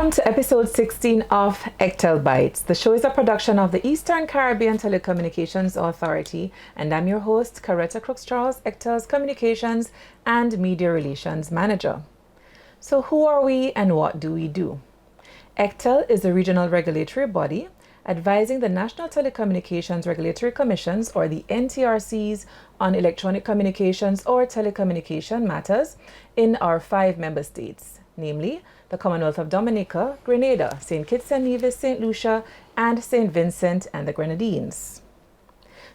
Welcome to episode 16 of ECTEL Bytes. The show is a production of the Eastern Caribbean Telecommunications Authority, and I'm your host, Coretta Crooks-Charles, ECTEL's Communications and Media Relations Manager. So who are we and what do we do? ECTEL is a regional regulatory body advising the National Telecommunications Regulatory Commissions, or the NTRCs, on electronic communications or telecommunication matters in our 5 member states, namely the Commonwealth of Dominica, Grenada, St. Kitts and Nevis, St. Lucia, and St. Vincent and the Grenadines.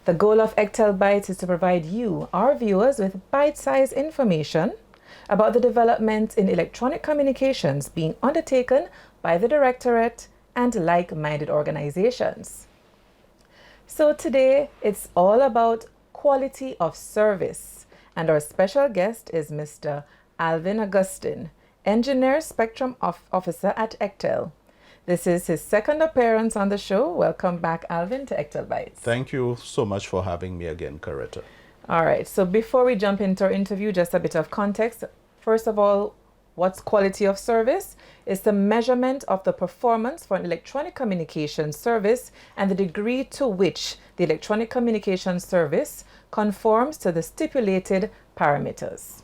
The goal of ECTEL Bytes is to provide you, our viewers, with bite-sized information about the developments in electronic communications being undertaken by the Directorate and like-minded organizations. So today, it's all about quality of service, and our special guest is Mr. Alvin Augustin, Engineer Spectrum Officer at ECTEL. This is his second appearance on the show. Welcome back, Alvin, to ECTEL Bytes. Thank you so much for having me again, Coretta. All right, so before we jump into our interview, just a bit of context. First of all, what's quality of service? It's the measurement of the performance for an electronic communication service and the degree to which the electronic communication service conforms to the stipulated parameters.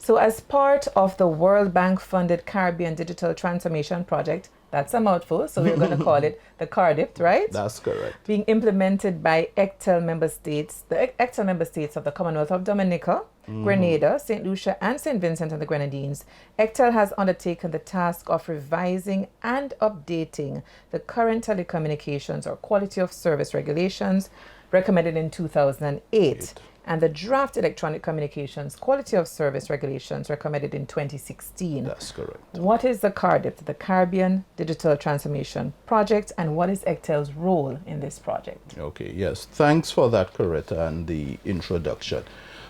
So as part of the World Bank funded Caribbean Digital Transformation Project, that's a mouthful, so we're going to call it the CARDIP, right? That's correct. Being implemented by ECTEL member states, the ECTEL member states of the Commonwealth of Dominica, Grenada, St. Lucia, and St. Vincent and the Grenadines, ECTEL has undertaken the task of revising and updating the current telecommunications or quality of service regulations recommended in 2008. And the draft electronic communications quality of service regulations recommended in 2016. That's correct. What is the CARDIP, the Caribbean Digital Transformation Project, and what is ECTEL's role in this project? Okay, yes. Thanks for that, Coretta, and the introduction.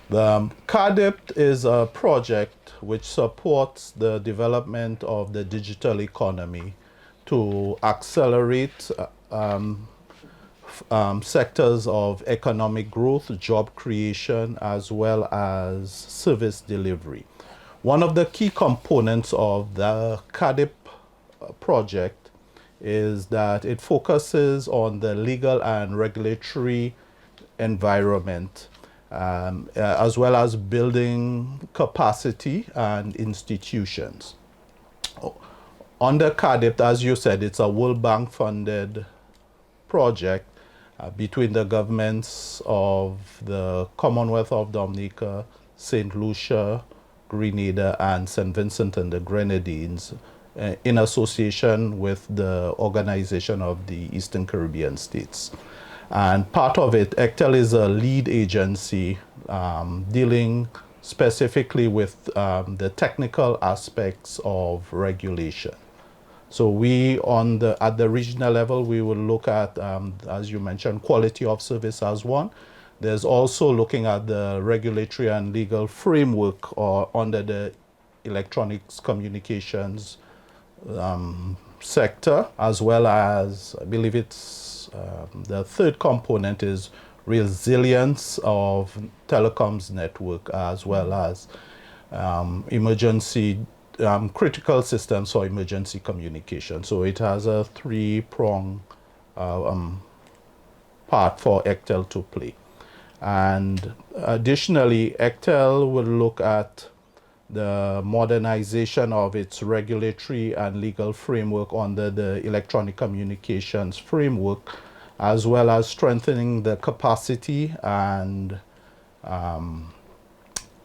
The CARDIP is a project which supports the development of the digital economy to accelerate sectors of economic growth, job creation, as well as service delivery. One of the key components of the CARDIP project is that it focuses on the legal and regulatory environment, as well as building capacity and institutions. Under CARDIP, as you said, it's a World Bank funded project between the governments of the Commonwealth of Dominica, St. Lucia, Grenada, and St. Vincent and the Grenadines, in association with the Organization of the Eastern Caribbean States. And part of it, ECTEL is a lead agency dealing specifically with the technical aspects of regulation. So we, at the regional level, we will look at, as you mentioned, quality of service as one. There's also looking at the regulatory and legal framework under the electronics communications sector, as well as, I believe it's, the third component is resilience of telecoms network, as well as emergency critical systems for emergency communication. So it has a 3-prong part for ECTEL to play. And additionally, ECTEL will look at the modernization of its regulatory and legal framework under the electronic communications framework, as well as strengthening the capacity and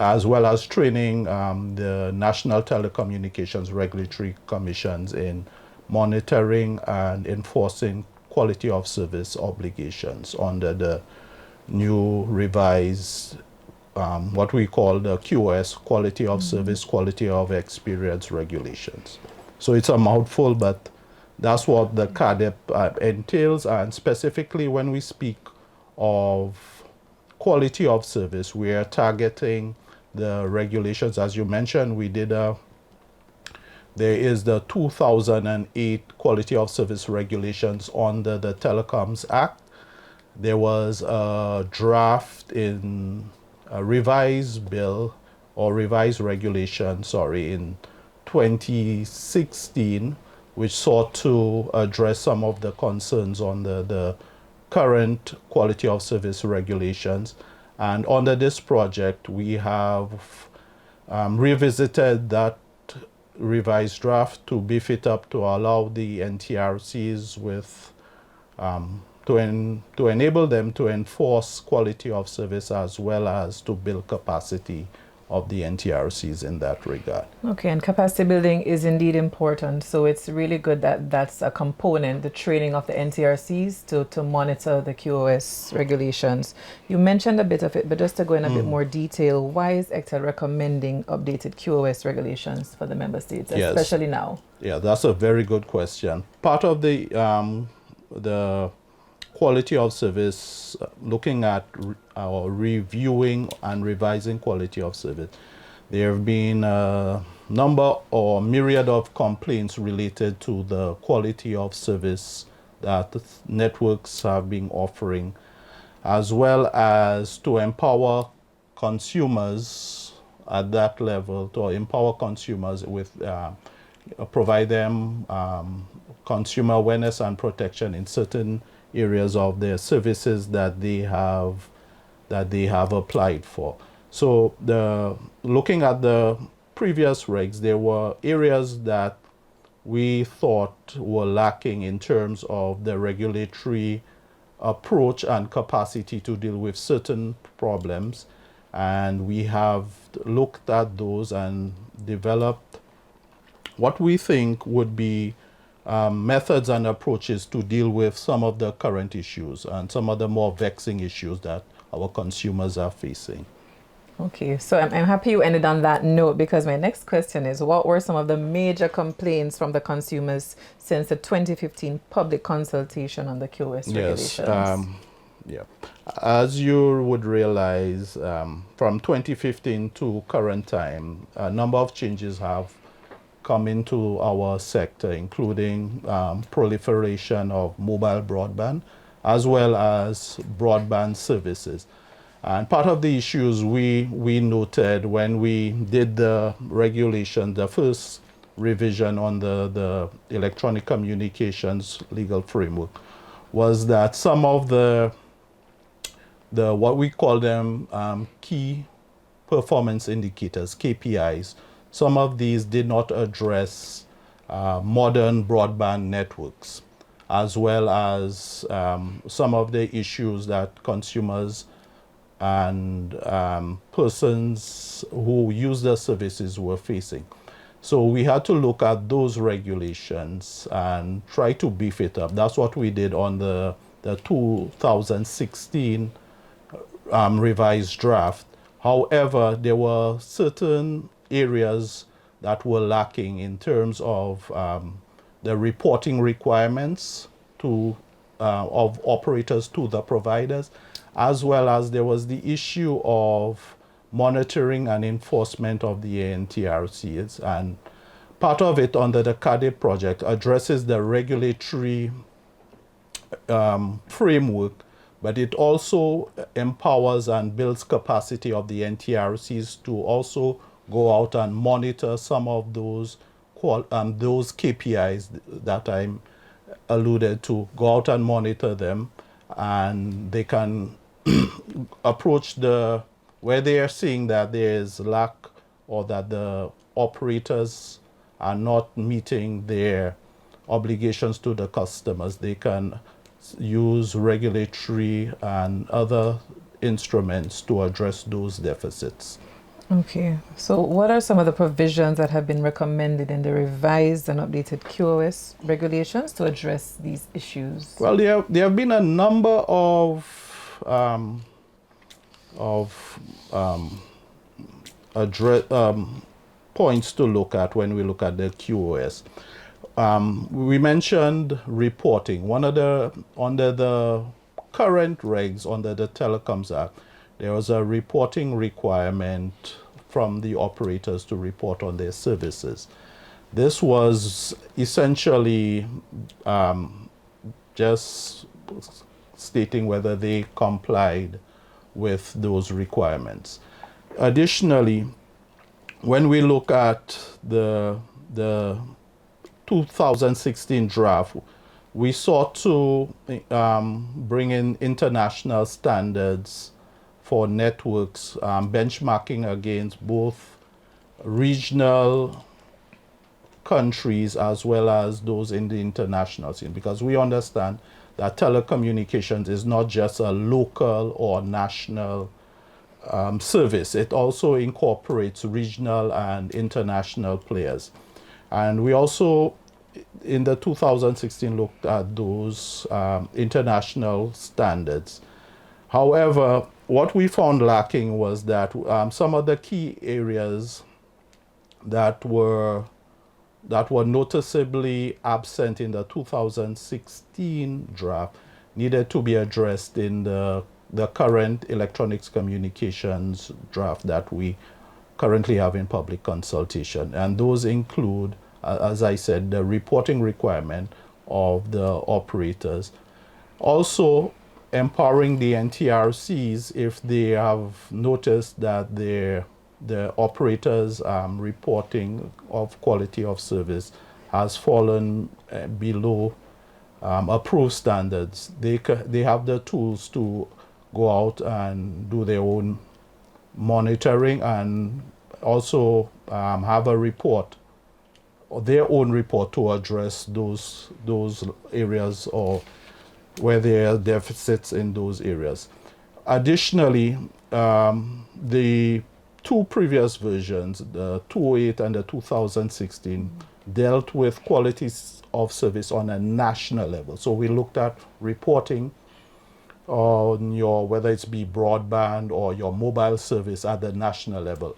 as well as training the National Telecommunications Regulatory Commissions in monitoring and enforcing quality of service obligations under the new revised, what we call the QoS, Quality of Service, Quality of Experience regulations. So it's a mouthful, but that's what the CARDIP entails. And specifically when we speak of quality of service, we are targeting the regulations. As you mentioned, there is the 2008 Quality of Service regulations under the Telecoms Act. There was a draft in a revised bill or revised regulation, in 2016 which sought to address some of the concerns on the current quality of service regulations. And under this project, we have revisited that revised draft to beef it up to allow the NTRCs with to enable them to enforce quality of service as well as to build capacity of the NTRCs in that regard. Okay, and capacity building is indeed important. So it's really good that that's a component, the training of the NTRCs to monitor the QoS regulations. You mentioned a bit of it, but just to go in a bit more detail, why is ECTEL recommending updated QoS regulations for the member states, especially now? Yeah, that's a very good question. Part of the quality of service, looking at or reviewing and revising quality of service, there have been a number or myriad of complaints related to the quality of service that networks have been offering, as well as to empower consumers at that level, to empower consumers with provide them consumer awareness and protection in certain areas of their services that they have applied for. So looking at the previous regs, there were areas that we thought were lacking in terms of the regulatory approach and capacity to deal with certain problems. And we have looked at those and developed what we think would be methods and approaches to deal with some of the current issues and some of the more vexing issues that our consumers are facing. Okay, so I'm happy you ended on that note, because my next question is, what were some of the major complaints from the consumers since the 2015 public consultation on the QoS regulations? Yeah. As you would realize, from 2015 to current time, a number of changes have come into our sector, including proliferation of mobile broadband, as well as broadband services. And part of the issues we noted when we did the regulation, the first revision on the electronic communications legal framework, was that some of the what we call them key performance indicators, KPIs, some of these did not address modern broadband networks, as well as some of the issues that consumers and persons who use the services were facing. So we had to look at those regulations and try to beef it up. That's what we did on the 2016 revised draft. However, there were certain areas that were lacking in terms of the reporting requirements of operators to the providers, as well as there was the issue of monitoring and enforcement of the NTRCs. And part of it under the CADIP project addresses the regulatory framework, but it also empowers and builds capacity of the NTRCs to also go out and monitor some of those KPIs that I alluded to, go out and monitor them, and they can approach where they are seeing that there is lack or that the operators are not meeting their obligations to the customers. They can use regulatory and other instruments to address those deficits. Okay, so what are some of the provisions that have been recommended in the revised and updated QoS regulations to address these issues? Well, there have been a number of points to look at when we look at the QoS. We mentioned reporting. Under the current regs under the Telecoms Act, there was a reporting requirement from the operators to report on their services. This was essentially just stating whether they complied with those requirements. Additionally, when we look at the 2016 draft, we sought to bring in international standards for networks, benchmarking against both regional countries as well as those in the international scene, because we understand that telecommunications is not just a local or national service. It also incorporates regional and international players. And we also, in the 2016, looked at those international standards. However, what we found lacking was that some of the key areas that were noticeably absent in the 2016 draft needed to be addressed in the current electronics communications draft that we currently have in public consultation. And those include, as I said, the reporting requirement of the operators. Also, empowering the NTRCs if they have noticed that the operators' reporting of quality of service has fallen below approved standards. They have the tools to go out and do their own monitoring and also have a report, or their own report, to address those areas or where there are deficits in those areas. Additionally, the two previous versions, the 2008 and the 2016, dealt with quality of service on a national level. So we looked at reporting on your, whether it's be broadband or your mobile service at the national level.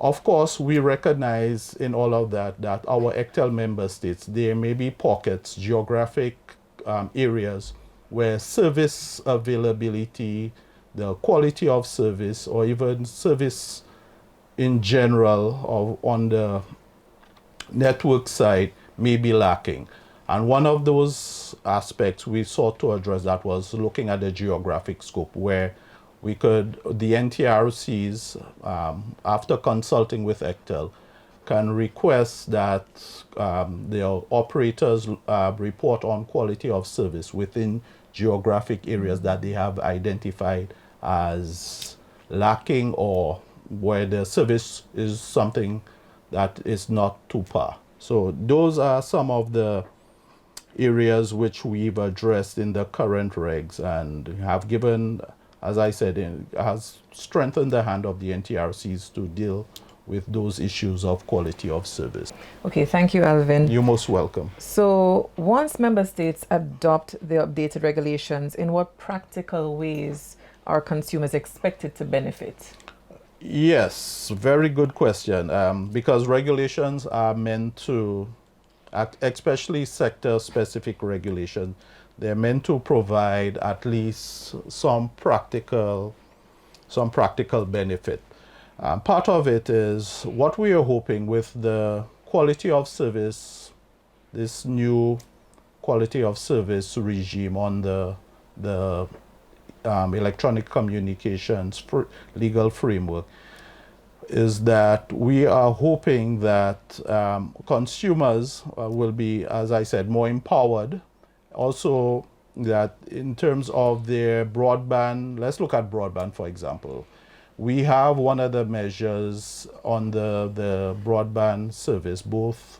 Of course, we recognize in all of that our ECTEL member states, there may be pockets, geographic areas where service availability, the quality of service, or even service in general on the network side may be lacking. And one of those aspects we sought to address that was looking at the geographic scope, where we could, the NTRCs, after consulting with ECTEL, can request that the operators report on quality of service within geographic areas that they have identified as lacking, or where the service is something that is not to par. So those are some of the areas which we've addressed in the current regs and have given, as I said, has strengthened the hand of the NTRCs to deal with those issues of quality of service. Okay, thank you, Alvin. You're most welcome. So once member states adopt the updated regulations, in what practical ways are consumers expected to benefit? Yes, very good question. Because regulations are meant to, especially sector-specific regulation, they're meant to provide at least some practical benefit. Part of it is what we are hoping with the quality of service, this new quality of service regime on the electronic communications legal framework, is that we are hoping that consumers will be, as I said, more empowered. Also, that in terms of their broadband, let's look at broadband, for example. We have one of the measures on the broadband service, both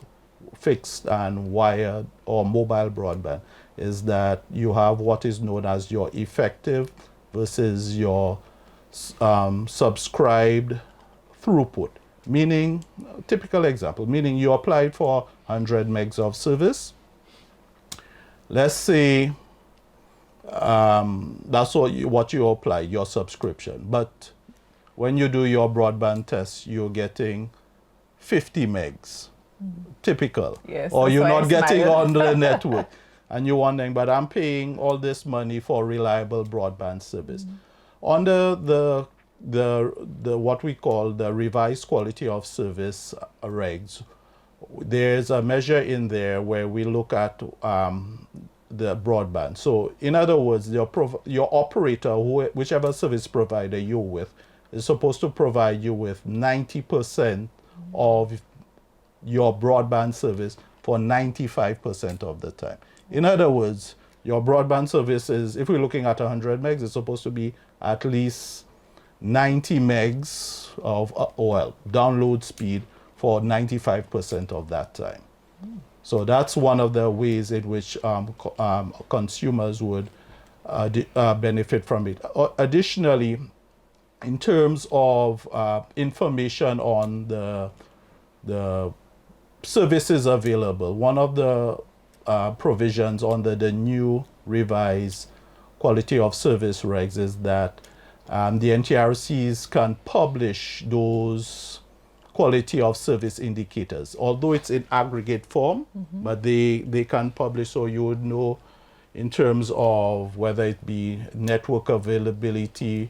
fixed and wired or mobile broadband, is that you have what is known as your effective versus your subscribed throughput. Meaning, typical example, meaning you applied for 100 megs of service. Let's say that's what you apply, your subscription. But when you do your broadband test, you're getting 50 megs. Typical. Yes, or you're not getting smile. on the network. And you're wondering, but I'm paying all this money for reliable broadband service. Under the what we call the revised quality of service regs, there's a measure in there where we look at the broadband. So in other words, your operator, whichever service provider you're with, is supposed to provide you with 90% of your broadband service for 95% of the time. In other words, your broadband service is, if we're looking at 100 megs, it's supposed to be at least 90 megs of download speed for 95% of that time. So that's one of the ways in which consumers would benefit from it. Additionally, in terms of information on the services available, one of the provisions under the new revised quality of service regs is that the NTRCs can publish those quality of service indicators, although it's in aggregate form, but they can publish, so you would know in terms of whether it be network availability,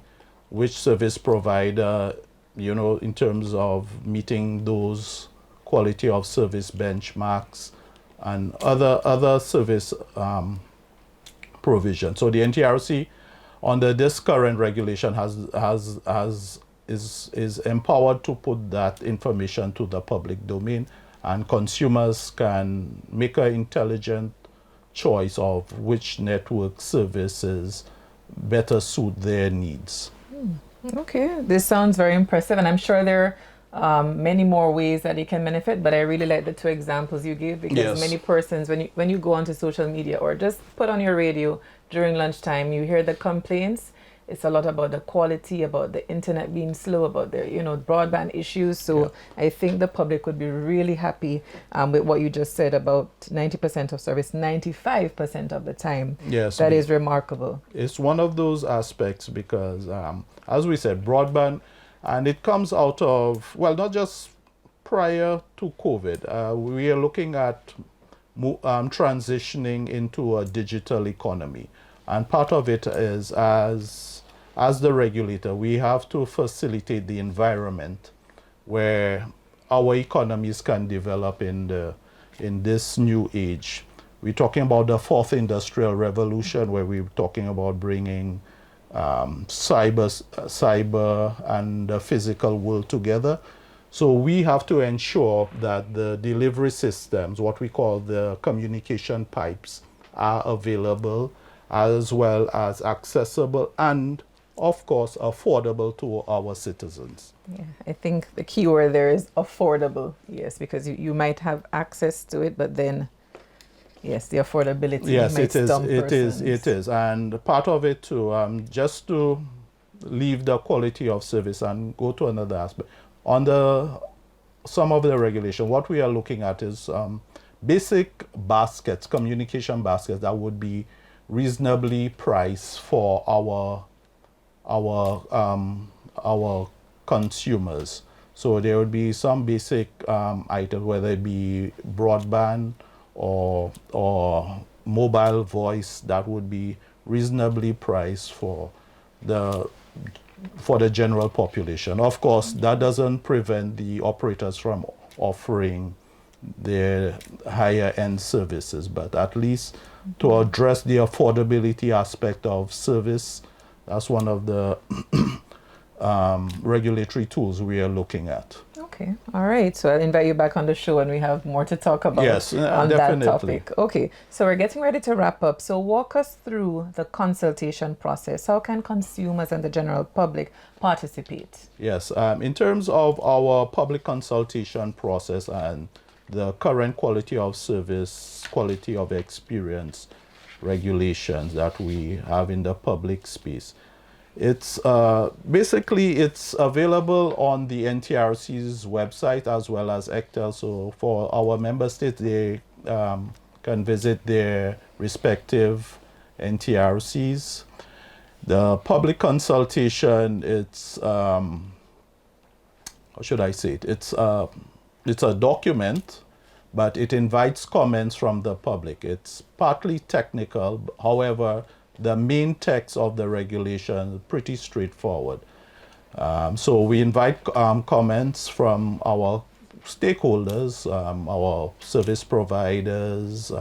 which service provider, in terms of meeting those quality of service benchmarks and other service provision. So the NTRC, under this current regulation, is empowered to put that information to the public domain, and consumers can make an intelligent choice of which network services better suit their needs. Okay, this sounds very impressive, and I'm sure there are many more ways that you can benefit, but I really like the two examples you gave, because many persons, when you go onto social media or just put on your radio during lunchtime, you hear the complaints. It's a lot about the quality, about the internet being slow, about the broadband issues. So I think the public would be really happy with what you just said about 90% of service, 95% of the time. Yes, that is remarkable. It's one of those aspects because, as we said, broadband, and it comes out of, well, not just prior to COVID. We are looking at transitioning into a digital economy. And part of it is, as the regulator, we have to facilitate the environment where our economies can develop in this new age. We're talking about the fourth industrial revolution, where we're talking about bringing cyber and the physical world together. So we have to ensure that the delivery systems, what we call the communication pipes, are available, as well as accessible and, of course, affordable to our citizens. Yeah, I think the key word there is affordable. Yes, because you might have access to it, but then, yes, the affordability might stump persons. It is. And part of it too, just to leave the quality of service and go to another aspect. Under some of the regulation, what we are looking at is basic baskets, communication baskets that would be reasonably priced for our consumers. So there would be some basic items, whether it be broadband or mobile voice, that would be reasonably priced for the general population. Of course, that doesn't prevent the operators from offering their higher end services, but at least to address the affordability aspect of service, that's one of the regulatory tools we are looking at. Okay, all right. So I'll invite you back on the show and we have more to talk about on definitely. that topic. Okay, so we're getting ready to wrap up. So walk us through the consultation process. How can consumers and the general public participate? Yes, in terms of our public consultation process and the current quality of service, quality of experience regulations that we have in the public space, it's basically it's available on the NTRC's website as well as ECTEL. So for our member states, they can visit their respective NTRCs. The public consultation, it's how should I say it? It's a document, but it invites comments from the public. It's partly technical, however, the main text of the regulation is pretty straightforward. So we invite comments from our stakeholders, our service providers,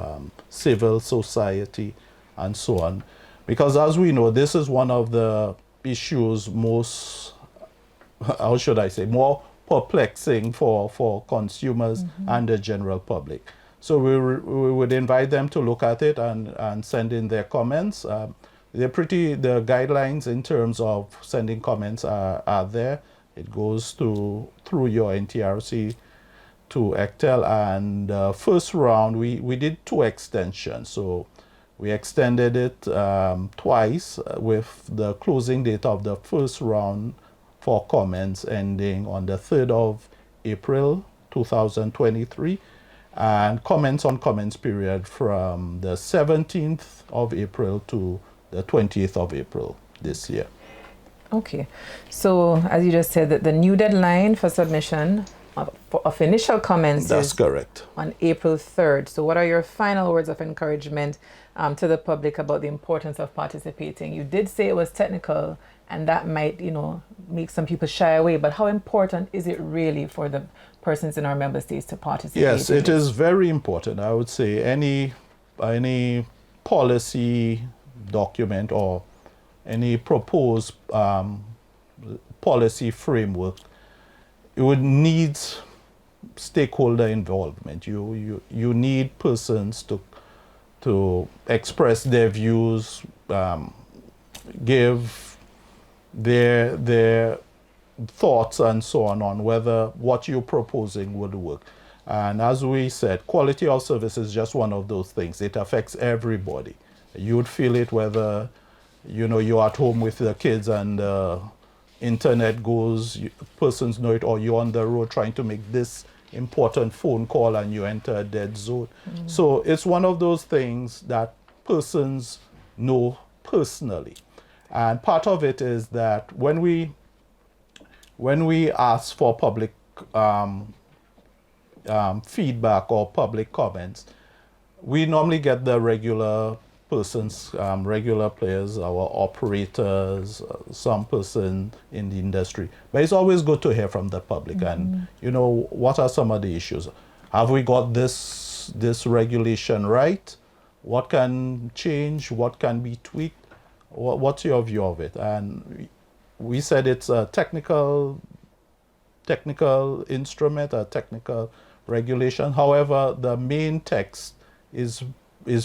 civil society, and so on. Because as we know, this is one of the issues most, how should I say, more perplexing for consumers and the general public. So we would invite them to look at it and send in their comments. The guidelines in terms of sending comments are there. It goes through your NTRC to ECTEL, and first round we did 2 extensions. So we extended it twice with the closing date of the first round for comments ending on the 3rd of April 2023, and comments on comments period from the 17th of April to the 20th of April this year. Okay, so as you just said, that the new deadline for submission of initial comments That's is correct. on April 3rd. So what are your final words of encouragement to the public about the importance of participating? You did say it was technical, and that might, make some people shy away, but how important is it really for the persons in our member states to participate? Yes, it is very important. I would say any policy document or any proposed policy framework, it would need stakeholder involvement. You need persons to express their views, give their thoughts and so on whether what you're proposing would work. And as we said, quality of service is just one of those things. It affects everybody. You would feel it whether you're at home with the kids and internet goes, persons know it, or you're on the road trying to make this important phone call and you enter a dead zone. So it's one of those things that persons know personally. And part of it is that when we ask for public feedback or public comments, we normally get the regular persons, regular players, our operators, some person in the industry. But it's always good to hear from the public. And what are some of the issues? Have we got this regulation right? What can change? What can be tweaked? What's your view of it? And we said it's a technical instrument, a technical regulation. However, the main text is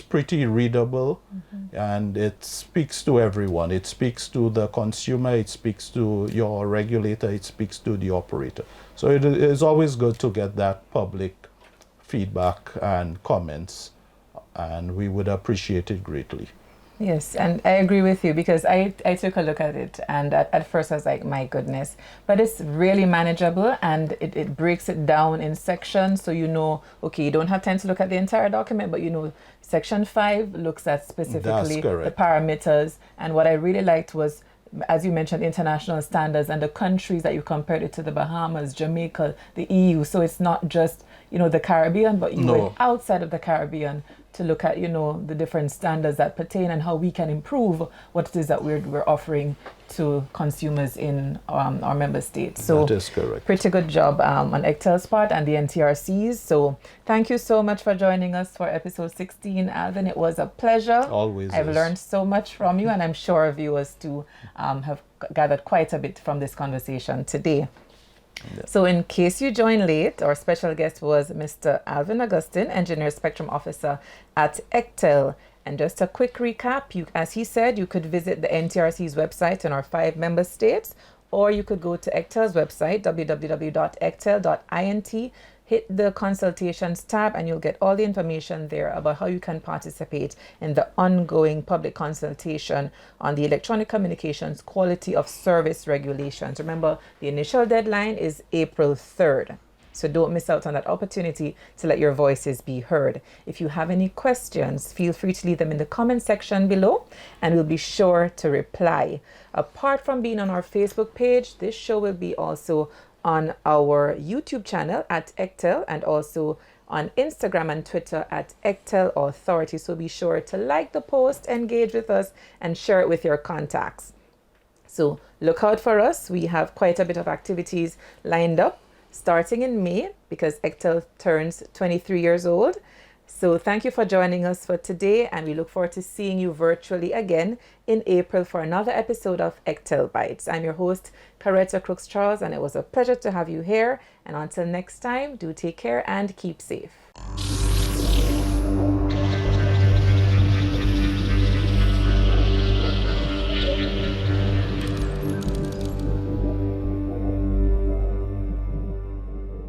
pretty readable, and it speaks to everyone. It speaks to the consumer, it speaks to your regulator, it speaks to the operator. So it is always good to get that public feedback and comments, and we would appreciate it greatly. Yes, and I agree with you, because I took a look at it, and at first I was like, my goodness, but it's really manageable, and it breaks it down in sections, so okay, you don't have time to look at the entire document, but section 5 looks at specifically the parameters. And what I really liked was, as you mentioned, international standards and the countries that you compared it to: the Bahamas, Jamaica, the EU. So it's not just the Caribbean, but you went outside of the Caribbean to look at the different standards that pertain and how we can improve what it is that we're offering to consumers in our member states. So that is correct. Pretty good job on ECTEL's part and the NTRCs. So thank you so much for joining us for episode 16, Alvin. It was a pleasure. Always. I've learned so much from you, and I'm sure our viewers too have gathered quite a bit from this conversation today. Yeah. So in case you joined late, our special guest was Mr. Alvin Augustin, Engineer Spectrum Officer at ECTEL. And just a quick recap, as he said, you could visit the NTRC's website in our 5 member states, or you could go to ECTEL's website, www.ectel.int, hit the consultations tab, and you'll get all the information there about how you can participate in the ongoing public consultation on the electronic communications quality of service regulations. Remember, the initial deadline is April 3rd. So don't miss out on that opportunity to let your voices be heard. If you have any questions, feel free to leave them in the comment section below, and we'll be sure to reply. Apart from being on our Facebook page, this show will be also on our YouTube channel at ECTEL, and also on Instagram and Twitter at ECTEL Authority. So be sure to like the post, engage with us, and share it with your contacts. So look out for us. We have quite a bit of activities lined up starting in May, because ECTEL turns 23 years old. So thank you for joining us for today, and we look forward to seeing you virtually again in April for another episode of ECTEL Bytes. I'm your host, Caretta Crooks-Charles, and it was a pleasure to have you here. And until next time, do take care and keep safe.